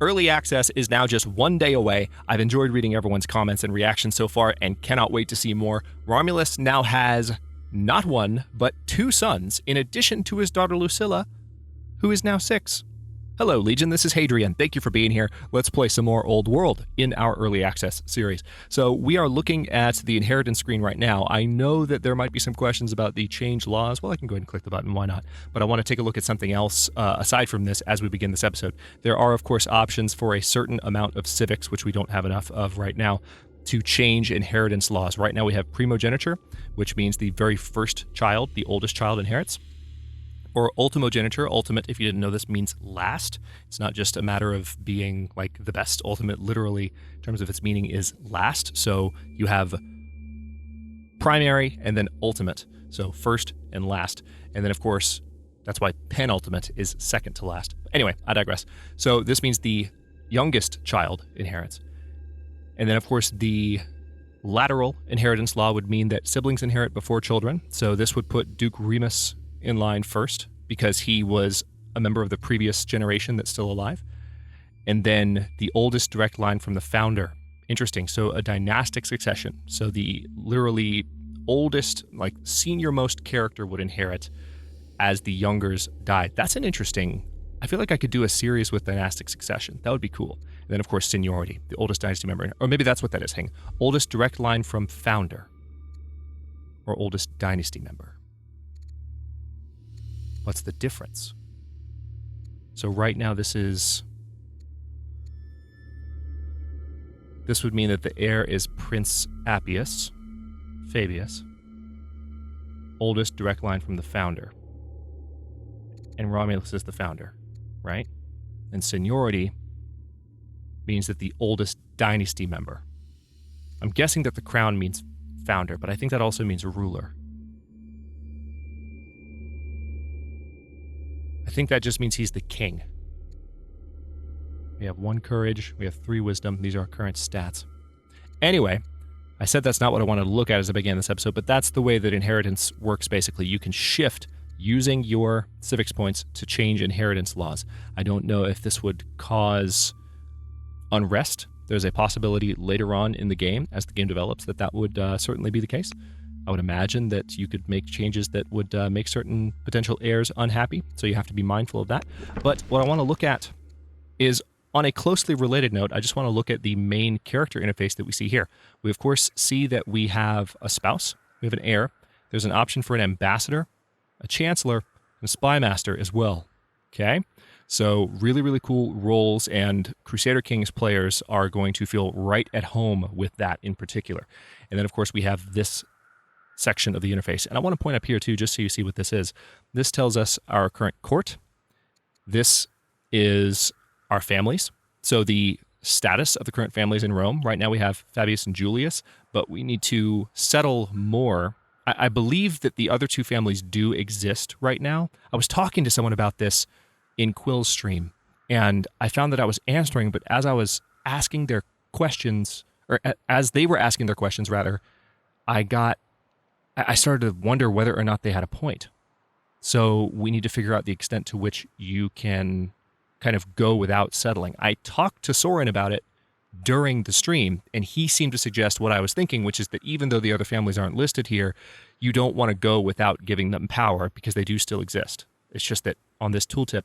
Early access is now just 1 day away. I've enjoyed reading everyone's comments and reactions so far and cannot wait to see more. Romulus now has not one, but 2 sons, in addition to his daughter Lucilla, who is now 6. Hello, Legion. This is Hadrian. Thank you for being here. Let's play some more Old World in our Early Access series. So we are looking at the inheritance screen right now. I know that there might be some questions about the change laws. Well, I can go ahead and click the button. Why not? But I want to take a look at something else aside from this as we begin this episode. There are, of course, options for a certain amount of civics, which we don't have enough of right now, to change inheritance laws. Right now we have primogeniture, which means the very first child, the oldest child, inherits. Or ultimogeniture. Ultimate, if you didn't know this, means last. It's not just a matter of being like the best. Ultimate, literally, in terms of its meaning, is last. So you have primary and then ultimate. So first and last. And then, of course, that's why penultimate is second to last. Anyway, I digress. So this means the youngest child inherits. And then, of course, the lateral inheritance law would mean that siblings inherit before children. So this would put Duke Remus in line first because he was a member of the previous generation that's still alive. And then the oldest direct line from the founder. Interesting. So a dynastic succession. So the literally oldest, like senior most character would inherit as the youngers died. That's an interesting, I feel like I could do a series with dynastic succession. That would be cool. And then, of course, seniority, the oldest dynasty member. Or maybe that's what that is. Hang. Oldest direct line from founder. Or oldest dynasty member. What's the difference? So right now this would mean that the heir is Prince Appius, Fabius, oldest direct line from the founder. And Romulus is the founder, right? And seniority means that the oldest dynasty member. I'm guessing that the crown means founder, but I think that also means ruler. I think that just means he's the king. We have 1 courage, we have 3 wisdom. These are our current stats. Anyway, I said that's not what I wanted to look at as I began this episode, but that's the way that inheritance works, basically. You can shift using your civics points to change inheritance laws. I don't know if this would cause unrest. There's a possibility later on in the game, as the game develops, that would certainly be the case. I would imagine that you could make changes that would make certain potential heirs unhappy, so you have to be mindful of that. But what I want to look at is, on a closely related note, I just want to look at the main character interface that we see here. We, of course, see that we have a spouse, we have an heir, there's an option for an ambassador, a chancellor, and a spy master as well. Okay? So really, really cool roles, and Crusader Kings players are going to feel right at home with that in particular. And then, of course, we have this section of the interface. And I want to point up here too, just so you see what this is. This tells us our current court. This is our families. So the status of the current families in Rome. Right now we have Fabius and Julius, but we need to settle more. I believe that the other 2 families do exist right now. I was talking to someone about this in Quill's stream, and I found that I was answering, but as I was asking their questions, or as they were asking their questions rather, I started to wonder whether or not they had a point. So we need to figure out the extent to which you can kind of go without settling. I talked to Soren about it during the stream, and he seemed to suggest what I was thinking, which is that even though the other families aren't listed here, you don't want to go without giving them power because they do still exist. It's just that on this tooltip,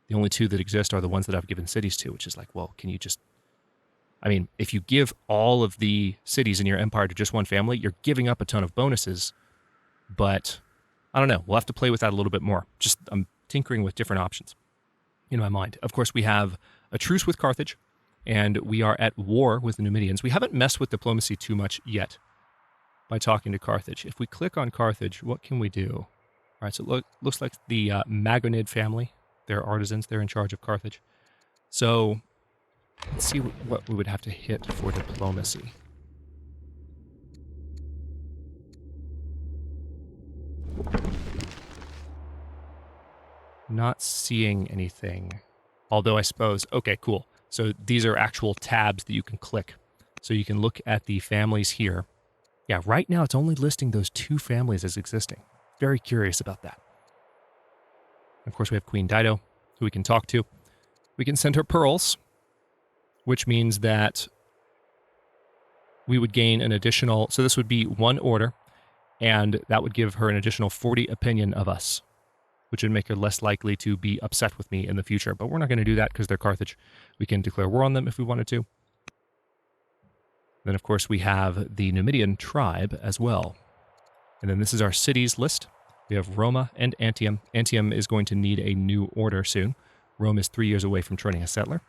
the only 2 that exist are the ones that I've given cities to, which is like, well, can you just... I mean, if you give all of the cities in your empire to just 1 family, you're giving up a ton of bonuses. But I don't know. We'll have to play with that a little bit more. Just I'm tinkering with different options in my mind. Of course, we have a truce with Carthage, and we are at war with the Numidians. We haven't messed with diplomacy too much yet by talking to Carthage. If we click on Carthage, what can we do? All right, so it looks like the Magonid family. They're artisans. They're in charge of Carthage. So let's see what we would have to hit for diplomacy. Not seeing anything. Although I suppose, okay, cool. So these are actual tabs that you can click. So you can look at the families here. Yeah, right now it's only listing those 2 families as existing. Very curious about that. Of course, we have Queen Dido, who we can talk to. We can send her pearls. which means that we would gain an additional, so this would be 1 order, and that would give her an additional 40 opinion of us, which would make her less likely to be upset with me in the future. But we're not going to do that because they're Carthage. We can declare war on them if we wanted to. Then, of course, we have the Numidian tribe as well. And then this is our cities list. We have Roma and Antium. Antium is going to need a new order soon. Rome is 3 years away from training a settler.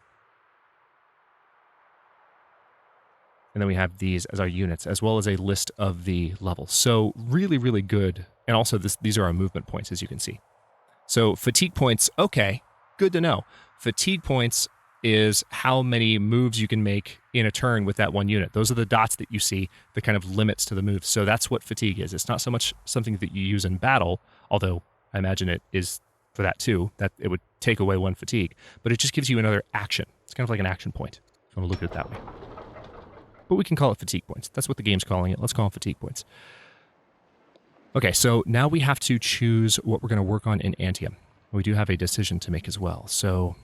And then we have these as our units, as well as a list of the levels. So really, really good. And also these are our movement points, as you can see. So fatigue points, okay, good to know. Fatigue points is how many moves you can make in a turn with that one unit. Those are the dots that you see, the kind of limits to the moves. So that's what fatigue is. It's not so much something that you use in battle, although I imagine it is for that too, that it would take away 1 fatigue. But it just gives you another action. It's kind of like an action point, if you want to look at it that way. But we can call it fatigue points. That's what the game's calling it. Let's call them fatigue points. Okay, so now we have to choose what we're going to work on in Antium. We do have a decision to make as well. So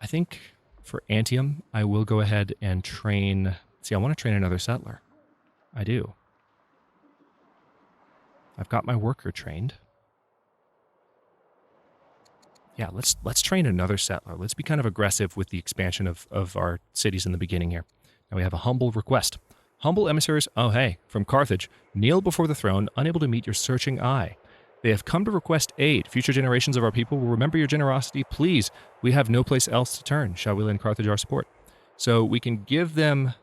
I think for Antium, I will go ahead and train... See, I want to train another settler. I do. I've got my worker trained. Yeah, let's train another settler. Let's be kind of aggressive with the expansion of our cities in the beginning here. Now we have a humble request. Humble emissaries, oh hey, from Carthage, kneel before the throne, unable to meet your searching eye. They have come to request aid. Future generations of our people will remember your generosity. Please, we have no place else to turn. Shall we lend Carthage our support? So we can give them...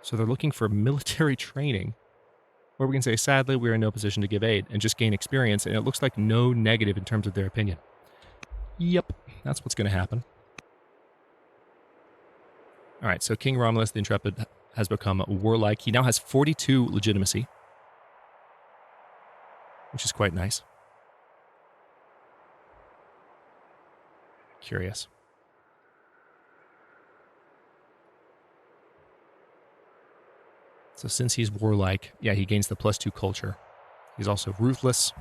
So they're looking for military training. Or we can say, sadly, we are in no position to give aid and just gain experience, and it looks like no negative in terms of their opinion. Yep, that's what's going to happen. All right, so King Romulus the Intrepid has become warlike. He now has 42 legitimacy, which is quite nice. Curious. So since he's warlike, yeah, he gains the +2 culture. He's also ruthless,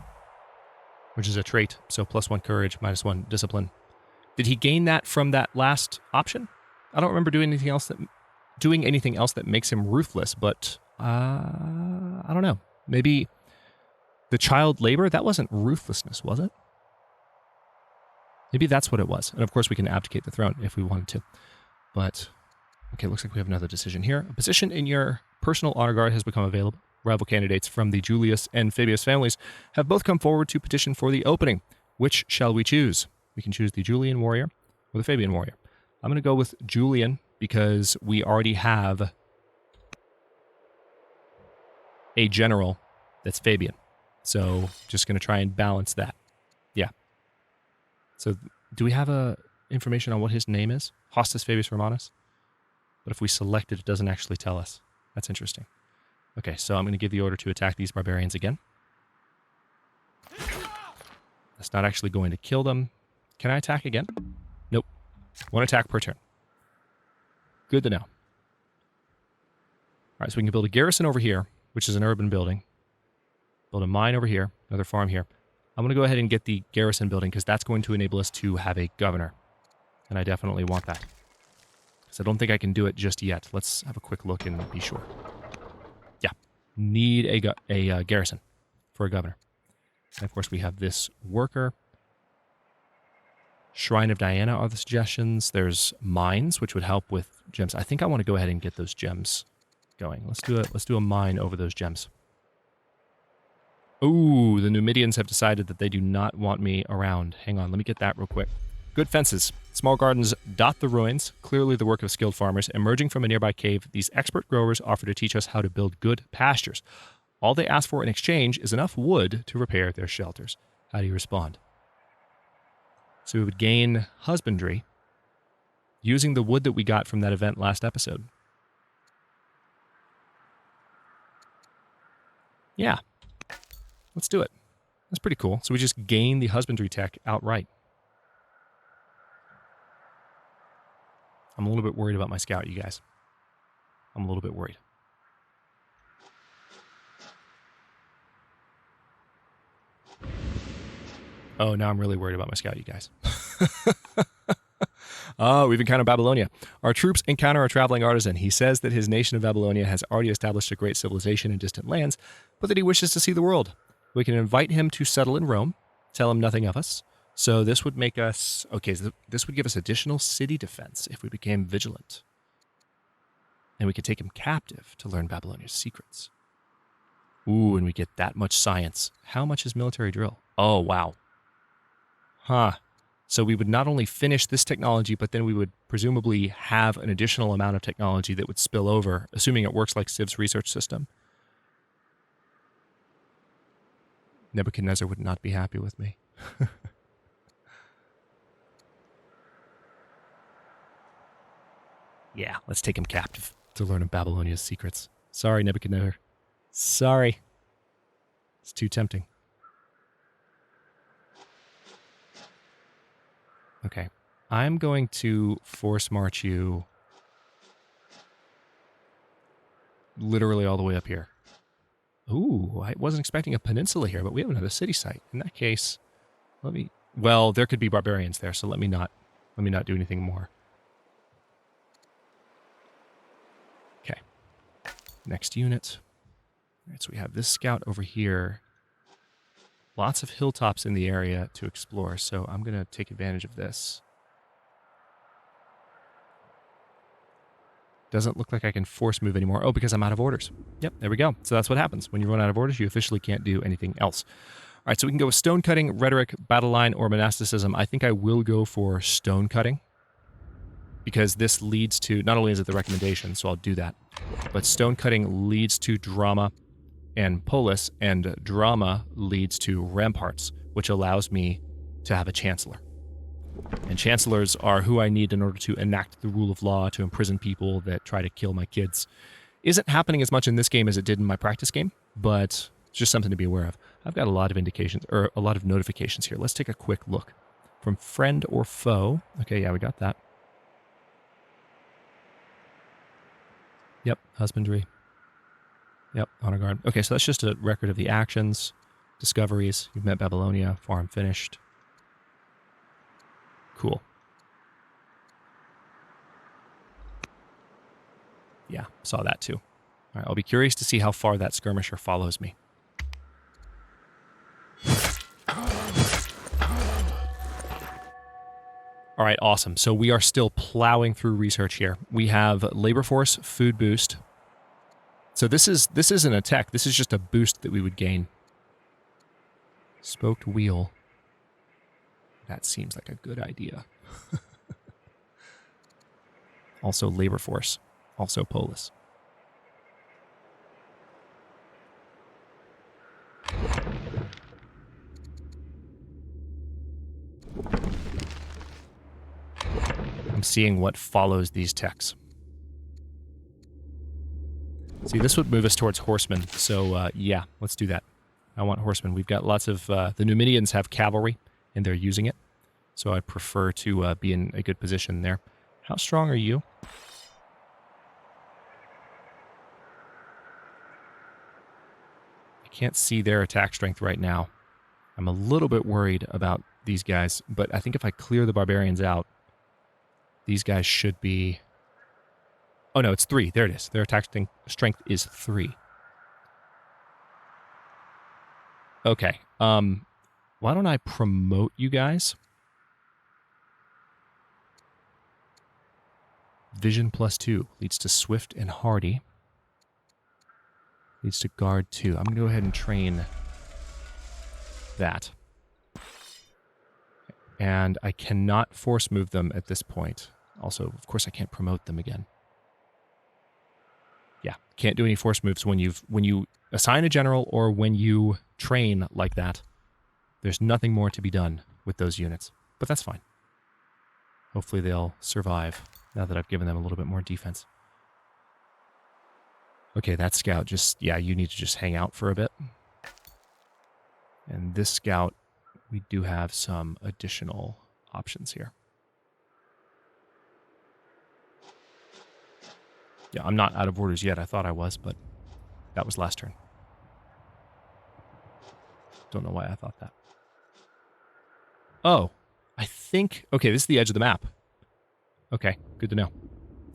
which is a trait. So +1 courage, -1 discipline. Did he gain that from that last option? I don't remember doing anything else that makes him ruthless, but I don't know. Maybe the child labor, that wasn't ruthlessness, was it? Maybe that's what it was. And of course we can abdicate the throne if we wanted to. But okay, looks like we have another decision here. A position in your personal honor guard has become available. Rival candidates from the Julius and Fabius families have both come forward to petition for the opening. Which shall we choose? We can choose the Julian warrior or the Fabian warrior. I'm going to go with Julian because we already have a general that's Fabian. So just going to try and balance that. Yeah. So do we have information on what his name is? Hostus Fabius Romanus? But if we select it, it doesn't actually tell us. That's interesting. Okay, so I'm going to give the order to attack these barbarians again. That's not actually going to kill them. Can I attack again? Nope. 1 attack per turn. Good to know. All right, so we can build a garrison over here, which is an urban building. Build a mine over here, another farm here. I'm going to go ahead and get the garrison building because that's going to enable us to have a governor. And I definitely want that. So I don't think I can do it just yet. Let's have a quick look and be sure. Yeah, need a garrison for a governor. And of course we have this worker. Shrine of Diana are the suggestions. There's mines, which would help with gems. I think I want to go ahead and get those gems going. Let's do a mine over those gems. Ooh, the Numidians have decided that they do not want me around. Hang on, let me get that real quick. Good fences. Small gardens dot the ruins, clearly the work of skilled farmers. Emerging from a nearby cave, these expert growers offer to teach us how to build good pastures. All they ask for in exchange is enough wood to repair their shelters. How do you respond? So we would gain husbandry using the wood that we got from that event last episode. Yeah, let's do it. That's pretty cool. So we just gain the husbandry tech outright. I'm a little bit worried about my scout, you guys. I'm a little bit worried. Oh, now I'm really worried about my scout, you guys. Oh, we've encountered Babylonia. Our troops encounter a traveling artisan. He says that his nation of Babylonia has already established a great civilization in distant lands, but that he wishes to see the world. We can invite him to settle in Rome, tell him nothing of us. So this would make us... Okay, so this would give us additional city defense if we became vigilant. And we could take him captive to learn Babylonia's secrets. Ooh, and we get that much science. How much is military drill? Oh, wow. Huh. So we would not only finish this technology, but then we would presumably have an additional amount of technology that would spill over, assuming it works like Civ's research system. Nebuchadnezzar would not be happy with me. Yeah, let's take him captive to learn of Babylonia's secrets. Sorry, Nebuchadnezzar. Sorry. It's too tempting. Okay. I'm going to force march you literally all the way up here. Ooh, I wasn't expecting a peninsula here, but we have another city site. In that case, let me... Well, there could be barbarians there, so let me not do anything more. Okay. Next unit. All right, so we have this scout over here. Lots of hilltops in the area to explore, so I'm going to take advantage of this. Doesn't look like I can force move anymore. Oh, because I'm out of orders. Yep, there we go. So that's what happens. When you run out of orders, you officially can't do anything else. All right, so we can go with stone cutting, rhetoric, battle line, or monasticism. I think I will go for stone cutting, because this leads to, not only is it the recommendation, so I'll do that, but stone cutting leads to drama and polis, and drama leads to ramparts, which allows me to have a chancellor. And chancellors are who I need in order to enact the rule of law, to imprison people that try to kill my kids. Isn't happening as much in this game as it did in my practice game, but it's just something to be aware of. I've got a lot of indications, or a lot of notifications here. Let's take a quick look. From friend or foe. Okay, yeah, we got that. Yep, husbandry. Yep, honor guard. Okay, so that's just a record of the actions, discoveries. You've met Babylonia, farm finished. Cool. Yeah, saw that too. All right, I'll be curious to see how far that skirmisher follows me. All right, awesome. So we are still plowing through research here. We have labor force, food boost. So this isn't a tech. This is just a boost that we would gain. Spoked wheel. That seems like a good idea. Also labor force. Also polis. I'm seeing what follows these techs. See, this would move us towards horsemen. So, yeah, let's do that. I want horsemen. We've got lots of... the Numidians have cavalry, and they're using it. So I'd prefer to be in a good position there. How strong are you? I can't see their attack strength right now. I'm a little bit worried about these guys, but I think if I clear the barbarians out, these guys should be... Oh no, it's 3. There it is. Their attack strength is 3. Okay. Why don't I promote you guys? Vision +2 leads to swift and hardy. Leads to guard 2. I'm going to go ahead and train that. And I cannot force move them at this point. Also, of course, I can't promote them again. Yeah, can't do any force moves when you assign a general or when you train like that. There's nothing more to be done with those units, but that's fine. Hopefully they'll survive now that I've given them a little bit more defense. Okay, that scout just, yeah, you need to just hang out for a bit. And this scout, we do have some additional options here. Yeah, I'm not out of orders yet. I thought I was, but that was last turn. Don't know why I thought that. Oh, I think... Okay, this is the edge of the map. Okay, good to know.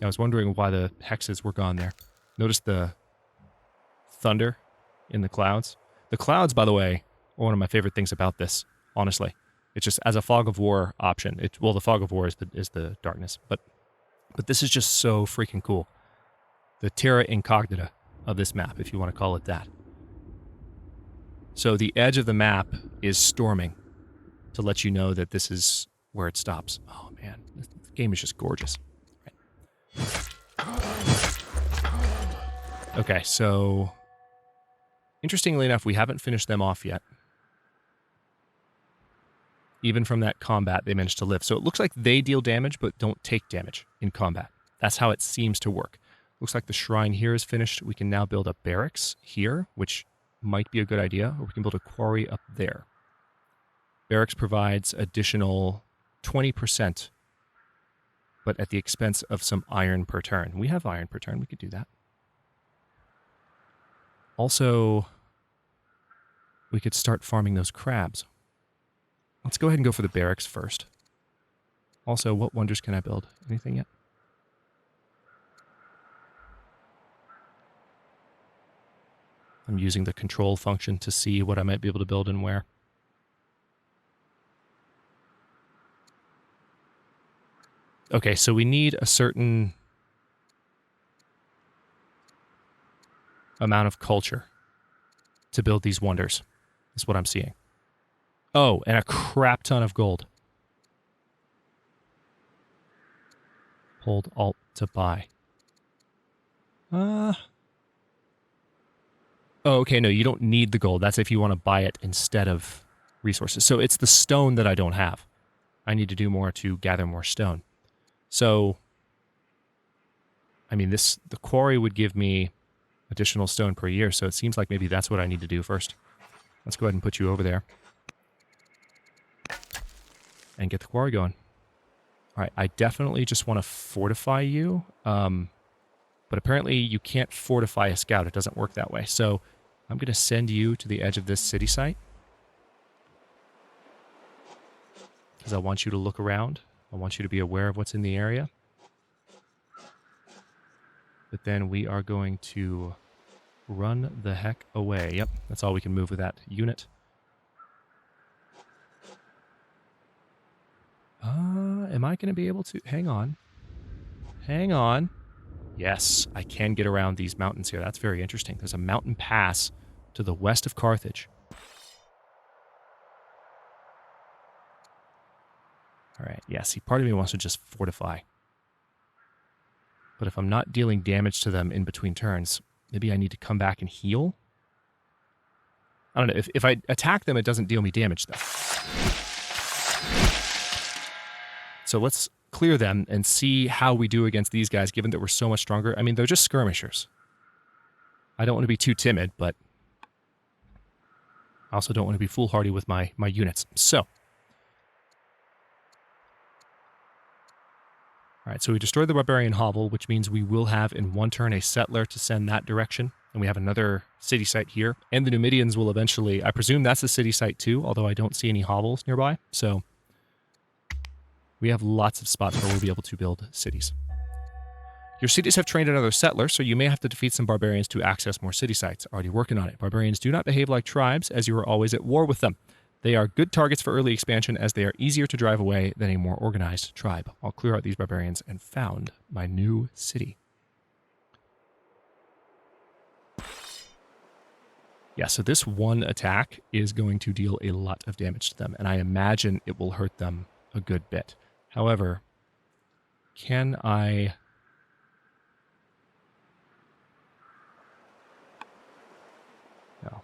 I was wondering why the hexes were gone there. Notice the thunder in the clouds. The clouds, by the way, are one of my favorite things about this, honestly. It's just as a fog of war option. Well, the fog of war is the darkness, but this is just so freaking cool. The terra incognita of this map, if you want to call it that. So the edge of the map is storming to let you know that this is where it stops. Oh man, this game is just gorgeous. Okay, so interestingly enough, we haven't finished them off yet. Even from that combat, they managed to live. So it looks like they deal damage, but don't take damage in combat. That's how it seems to work. Looks like the shrine here is finished. We can now build a barracks here, which might be a good idea, or we can build a quarry up there. Barracks provides additional 20%, but at the expense of some iron per turn. We have iron per turn. We could do that. Also, we could start farming those crabs. Let's go ahead and go for the barracks first. Also, what wonders can I build? Anything yet? I'm using the control function to see what I might be able to build and where. Okay, so we need a certain amount of culture to build these wonders. That's what I'm seeing. Oh, and a crap ton of gold. Hold Alt to buy. Oh, okay, no, you don't need the gold. That's if you want to buy it instead of resources. So it's the stone that I don't have. I need to do more to gather more stone. So, I mean, the quarry would give me additional stone per year, so it seems like maybe that's what I need to do first. Let's go ahead and put you over there. And get the quarry going. All right, I definitely just want to fortify you. But apparently you can't fortify a scout. It doesn't work that way. So I'm going to send you to the edge of this city site. Because I want you to look around. I want you to be aware of what's in the area. But then we are going to run the heck away. Yep, that's all we can move with that unit. Am I going to be able to... Hang on. Hang on. Yes, I can get around these mountains here. That's very interesting. There's a mountain pass to the west of Carthage. All right, yeah, see, part of me wants to just fortify. But if I'm not dealing damage to them in between turns, maybe I need to come back and heal? I don't know. If I attack them, it doesn't deal me damage, though. So let's clear them and see how we do against these guys, given that we're so much stronger. I mean, they're just skirmishers. I don't want to be too timid, but I also don't want to be foolhardy with my units. So, all right, so we destroyed the Barbarian hovel, which means we will have in one turn a settler to send that direction. And we have another city site here. And the Numidians will eventually, I presume that's a city site too, although I don't see any hovels nearby. So we have lots of spots where we'll be able to build cities. Your cities have trained another settler, so you may have to defeat some barbarians to access more city sites. Already working on it. Barbarians do not behave like tribes, as you are always at war with them. They are good targets for early expansion, as they are easier to drive away than a more organized tribe. I'll clear out these barbarians and found my new city. Yeah, so this one attack is going to deal a lot of damage to them, and I imagine it will hurt them a good bit. However, can I... No.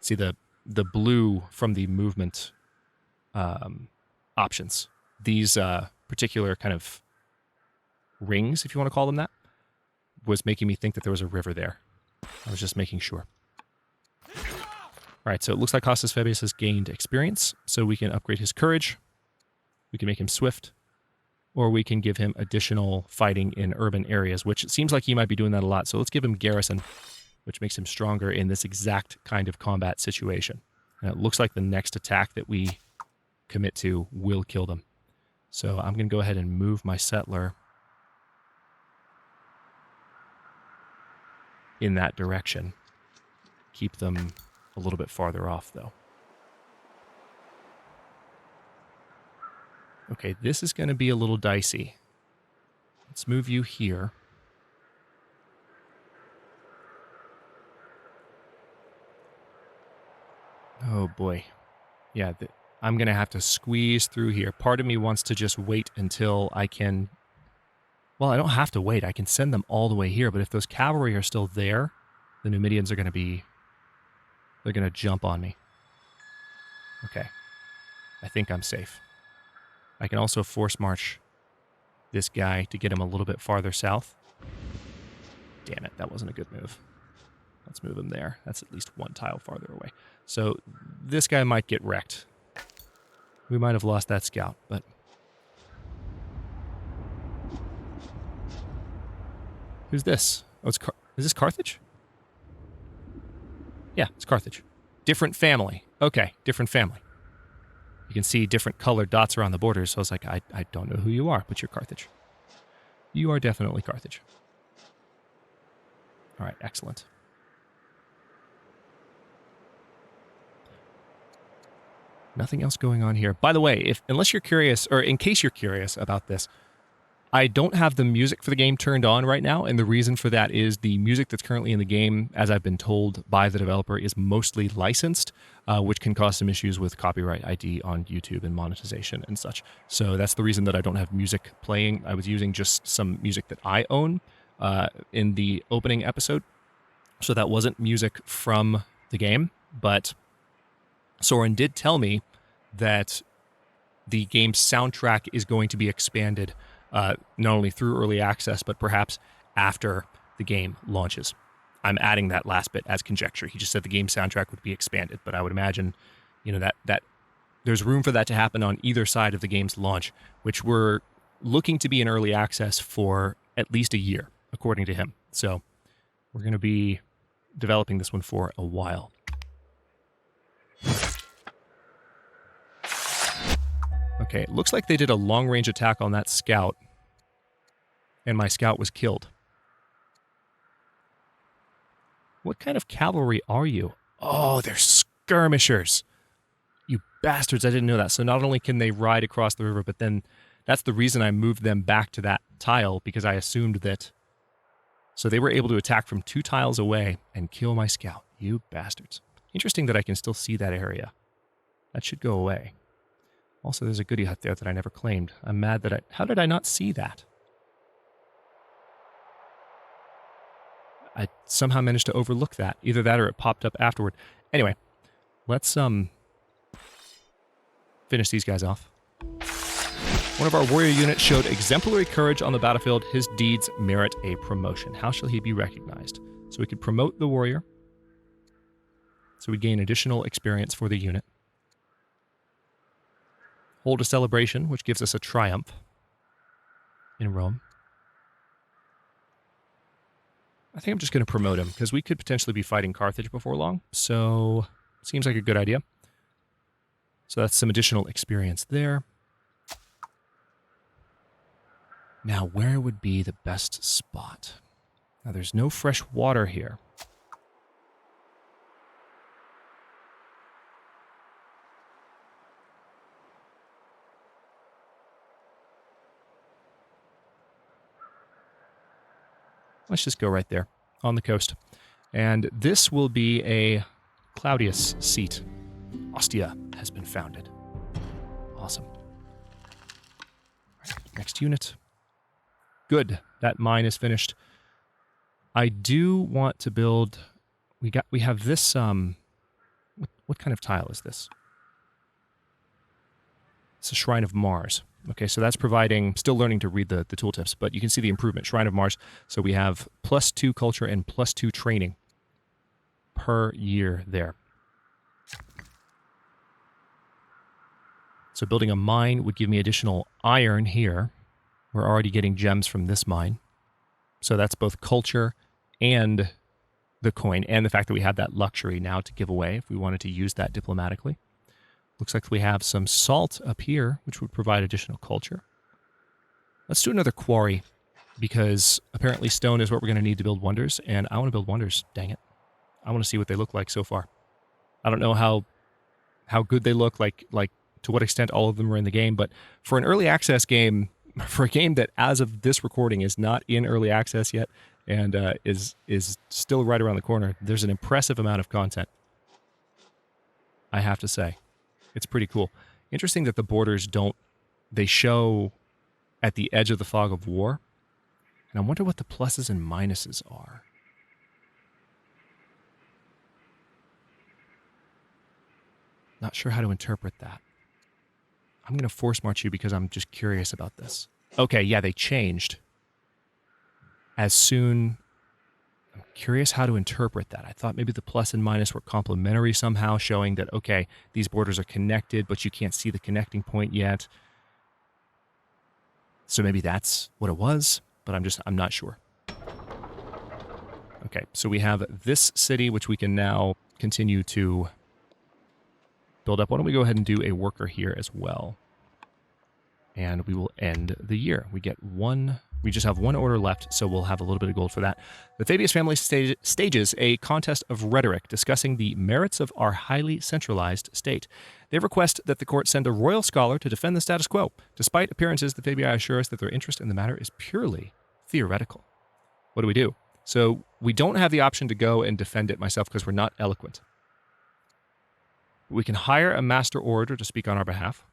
See, the blue from the movement options, these particular kind of rings, if you want to call them that, was making me think that there was a river there. I was just making sure. All right, so it looks like Costas Fabius has gained experience, so we can upgrade his courage. We can make him swift, or we can give him additional fighting in urban areas, which it seems like he might be doing that a lot. So let's give him Garrison, which makes him stronger in this exact kind of combat situation. And it looks like the next attack that we commit to will kill them. So I'm going to go ahead and move my settler in that direction. Keep them a little bit farther off, though. Okay, this is going to be a little dicey. Let's move you here. Oh, boy. Yeah, I'm going to have to squeeze through here. Part of me wants to just wait until I can... Well, I don't have to wait. I can send them all the way here, but if those cavalry are still there, the Numidians are going to be... They're going to jump on me. Okay. I think I'm safe. I can also force march this guy to get him a little bit farther south. Damn it, that wasn't a good move. Let's move him there. That's at least one tile farther away. So this guy might get wrecked. We might have lost that scout, but... Who's this? Oh, is this Carthage? Yeah, it's Carthage. Different family. Okay, different family. You can see different colored dots around the borders, so I was like, I don't know who you are, but you're Carthage. You are definitely Carthage. All right, excellent. Nothing else going on here. By the way, unless you're curious, or in case you're curious about this, I don't have the music for the game turned on right now, and the reason for that is the music that's currently in the game, as I've been told by the developer, is mostly licensed, which can cause some issues with copyright ID on YouTube and monetization and such. So that's the reason that I don't have music playing. I was using just some music that I own in the opening episode, so that wasn't music from the game, but Soren did tell me that the game's soundtrack is going to be expanded not only through early access, but perhaps after the game launches. I'm adding that last bit as conjecture. He just said the game soundtrack would be expanded, but I would imagine, that there's room for that to happen on either side of the game's launch, which we're looking to be in early access for at least a year, according to him. So we're going to be developing this one for a while. Okay, it looks like they did a long-range attack on that scout, and my scout was killed. What kind of cavalry are you? Oh, they're skirmishers. You bastards, I didn't know that. So not only can they ride across the river, but then that's the reason I moved them back to that tile, because I assumed that... So they were able to attack from 2 tiles away and kill my scout. You bastards. Interesting that I can still see that area. That should go away. Also, there's a goodie hut there that I never claimed. I'm mad that how did I not see that? I somehow managed to overlook that. Either that or it popped up afterward. Anyway, let's finish these guys off. One of our warrior units showed exemplary courage on the battlefield. His deeds merit a promotion. How shall he be recognized? So we could promote the warrior. So we gain additional experience for the unit. Hold a celebration, which gives us a triumph in Rome. I think I'm just going to promote him, because we could potentially be fighting Carthage before long, so seems like a good idea. So that's some additional experience there. Now, where would be the best spot? Now, there's no fresh water here. Let's just go right there on the coast. And this will be a Claudius seat. Ostia has been founded. Awesome. Right, next unit. Good. That mine is finished. I do want to build... We have this... What kind of tile is this? It's a Shrine of Mars. Okay, so that's providing, still learning to read the tooltips, but you can see the improvement, Shrine of Mars. So we have +2 culture and +2 training per year there. So building a mine would give me additional iron here. We're already getting gems from this mine. So that's both culture and the coin, and the fact that we have that luxury now to give away if we wanted to use that diplomatically. Looks like we have some salt up here, which would provide additional culture. Let's do another quarry, because apparently stone is what we're going to need to build wonders, and I want to build wonders, dang it. I want to see what they look like so far. I don't know how good they look, like to what extent all of them are in the game, but for an early access game, for a game that as of this recording is not in early access yet and is still right around the corner, there's an impressive amount of content, I have to say. It's pretty cool. Interesting that the borders they show at the edge of the fog of war, and I wonder what the pluses and minuses are. Not sure how to interpret that. I'm going to force march you because I'm just curious about this. Okay, yeah, they changed. As soon... I'm curious how to interpret that. I thought maybe the plus and minus were complementary somehow, showing that, okay, these borders are connected, but you can't see the connecting point yet. So maybe that's what it was, but I'm not sure. Okay, so we have this city, which we can now continue to build up. Why don't we go ahead and do a worker here as well? And we will end the year. We just have one order left, so we'll have a little bit of gold for that. The Fabius Family stages a contest of rhetoric discussing the merits of our highly centralized state. They request that the court send a royal scholar to defend the status quo. Despite appearances, the Fabii assure us that their interest in the matter is purely theoretical. What do? So we don't have the option to go and defend it myself because we're not eloquent. We can hire a master orator to speak on our behalf.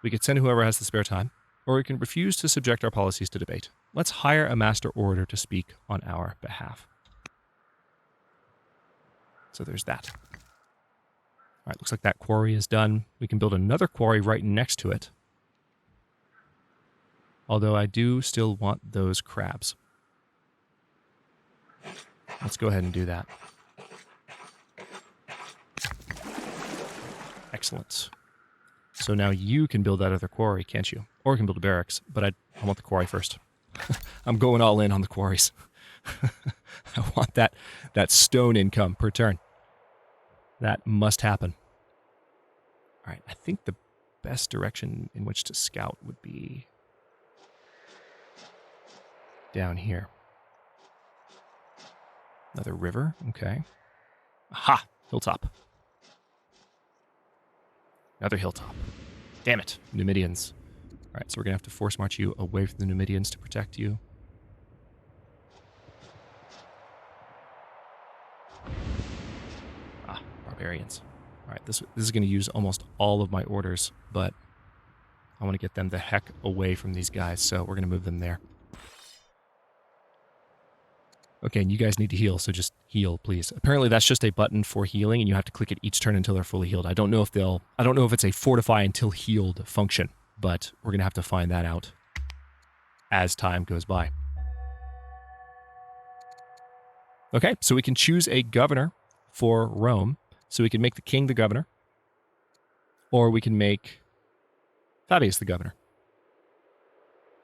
We could send whoever has the spare time, or we can refuse to subject our policies to debate. Let's hire a master orator to speak on our behalf. So there's that. All right, looks like that quarry is done. We can build another quarry right next to it. Although I do still want those crabs. Let's go ahead and do that. Excellent. So now you can build that other quarry, can't you? Or you can build a barracks, but I want the quarry first. I'm going all in on the quarries. I want that stone income per turn. That must happen. All right, I think the best direction in which to scout would be down here. Another river, okay. Aha, hilltop. Another hilltop. Damn it, Numidians. All right, so we're going to have to force march you away from the Numidians to protect you. Ah, barbarians. All right, this is going to use almost all of my orders, but I want to get them the heck away from these guys, so we're going to move them there. Okay, and you guys need to heal, so just heal, please. Apparently that's just a button for healing, and you have to click it each turn until they're fully healed. I don't know if it's a fortify until healed function, but we're going to have to find that out as time goes by. Okay, so we can choose a governor for Rome. So we can make the king the governor, or we can make Fabius the governor.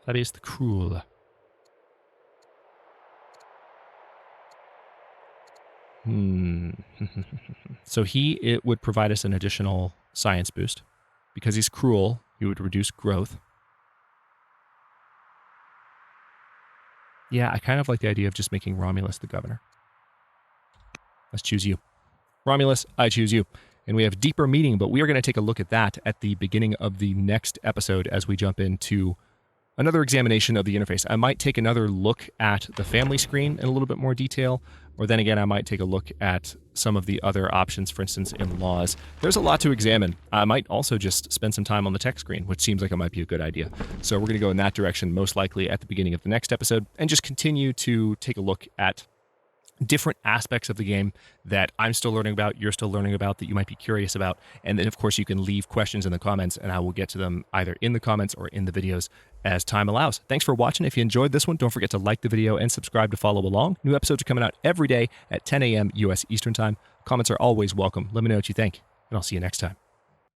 Fabius the Cruel. So it would provide us an additional science boost. Because he's cruel, he would reduce growth. Yeah, I kind of like the idea of just making Romulus the governor. Let's choose you. Romulus, I choose you. And we have deeper meaning, but we are going to take a look at that at the beginning of the next episode as we jump into another examination of the interface. I might take another look at the family screen in a little bit more detail, or then again, I might take a look at some of the other options, for instance, in laws. There's a lot to examine. I might also just spend some time on the text screen, which seems like it might be a good idea. So we're going to go in that direction most likely at the beginning of the next episode and just continue to take a look at different aspects of the game that I'm still learning about, you're still learning about, that you might be curious about. And then, of course, you can leave questions in the comments, and I will get to them either in the comments or in the videos as time allows. Thanks for watching. If you enjoyed this one, don't forget to like the video and subscribe to follow along. New episodes are coming out every day at 10 a.m. U.S. Eastern Time. Comments are always welcome. Let me know what you think, and I'll see you next time.